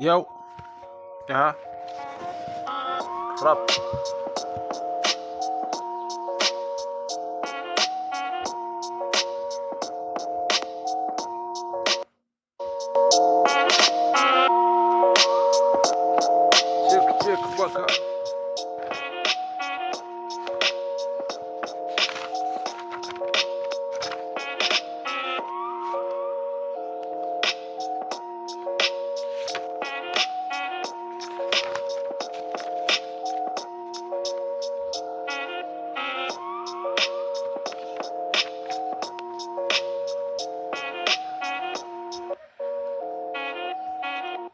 يو ها راب. تشيك تشيك بكا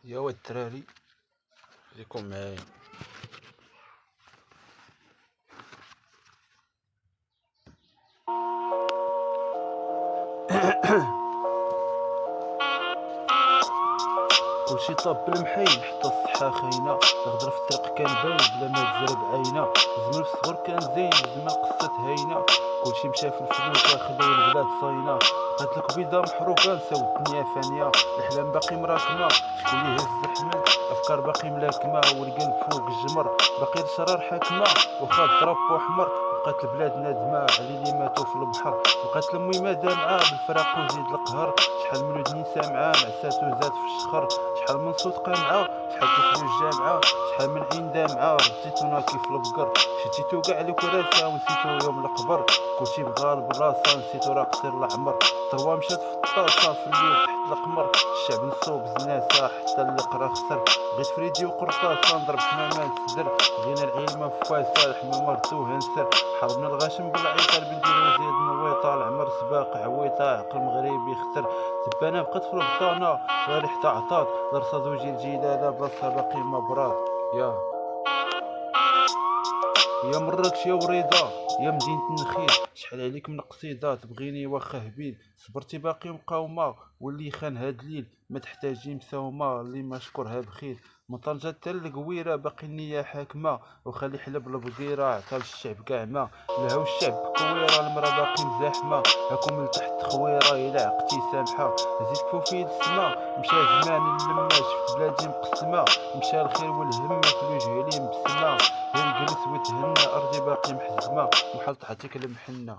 يا ود الدراري خليكم معايا. كلشي طاب بالمحيل حتى الصحة خاينة، الغدرة في الطريق كان باين بلا ما تزرب عينا، الزمن في الصغر كان زين الزمن قصة هاينة، كلشي مشى في الفلوس خلاو البلاد صاينة، بقات لك بيضة محروقة نساو الدنيا فانية، الأحلام باقي مراكمة شكون لي هز الحمل، أفكار باقي ملاكمة والقلب فوق الجمر، باقي الشرار حاكمة وخا الضرب وحمر، بقات البلاد نادمة على اللي ماتوا في البحر، بقات الميمة دامعة بالفراق وزيد القهر، شحال من ودني سامعة معساتو زاد في الشخر، شحال من صوت قامعة شحال كيف الجامعة، شحال من عين دامعة رديتونا كيف البقر، شديتو كاع الكراسة ونسيتو يوم القبر، كلشي بغا البلاصة نسيتو راه قصير العمر، الثروة مشات في الطاسة في الليل تحت القمر، الشعب نصوب زناسة حتى اللي قرا خسر، بغيت فريدي وقرطاسة نضرب حمامة السدر، بغينا العلمة فواسة الحمامة ردوها نسر، حربنا الغاشم بالعيطة البنزين وزيد نويطة، العمر سباق عويطة عقل مغربي خطر، دبانة بقات في البطانة لا ريح تاع عطاط، الرصاد وجي الجيلالة بلاصتها باقي مبرار. يا مراكش يا وريضة يا مدينة النخيل، شحال عليك من قصيدة تبغيني واخا هبيل، صبرتي باقي مقاومة واللي خان هاد الليل ما تحتاجي مساومة اللي ما شكرها بخيل، من طنجة حتى القويرة باقي النية حاكمة، وخلي حلب البقيرة عطا الشعب كاع ما، لهاو الشعب بكويرة المرا باقي مزاحمة، هاكم من تحت خويرة إلا عقتي سامحة، زيد كفوفي السما مشى زمان اللمة شفت بلادي مقسمة، مشى الخير والهمة في الوجه لي مبسمة، غير جلس وتهنى أرضي باقي محزمة وحال طحتك المحنة،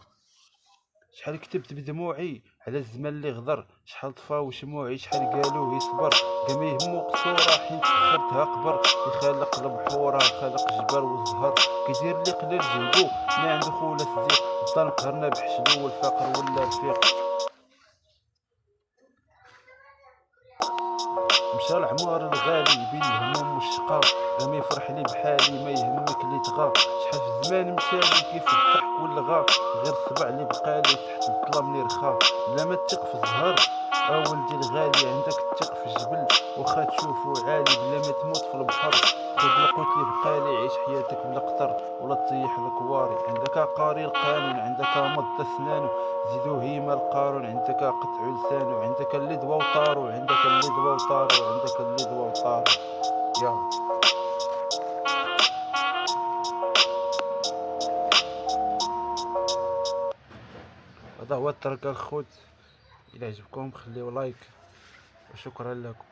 شحال كتبت بدموعي على الزمان اللي غدر، شحال طفا وشموعي شحال قالوه يصبر، كاع ما يهمو قصورة حين تفخرتها قبر، يخلق البحورة خلق جبل والزهر، كيدير اللي قليل جهدو ما عنده خولا صديق، الظلم قهرنا بحشدو والفقر ولا رفيق، مشى العمار الغالي بين الهموم والشقا، راه يفرح لي بحالي ما يهمك اللي تغا، شحال في الزمان مشالي كيف الضحك والغا، غير الصبع اللي بقالي تحت الظلام اللي رخا، بلا ما تثق في الزهر ولدي الغالي عندك تثق في الجبل، واخا تشوفو عالي بلا ما تموت في البحر، خذ القوت اللي بقالي عيش حياتك بلا قطر ولا تطيح الكواري، عندك قاري القانون عندك مض اسنانو، زيدو هيما القارون عندك قطع لسانو، عندك اللي دوا وطارو عندك اللي دوا وطارو عندك اللي دوا وطارو. يا هذا هو الطريق الخوت، الى عجبكم خليو لايك وشكرا لكم.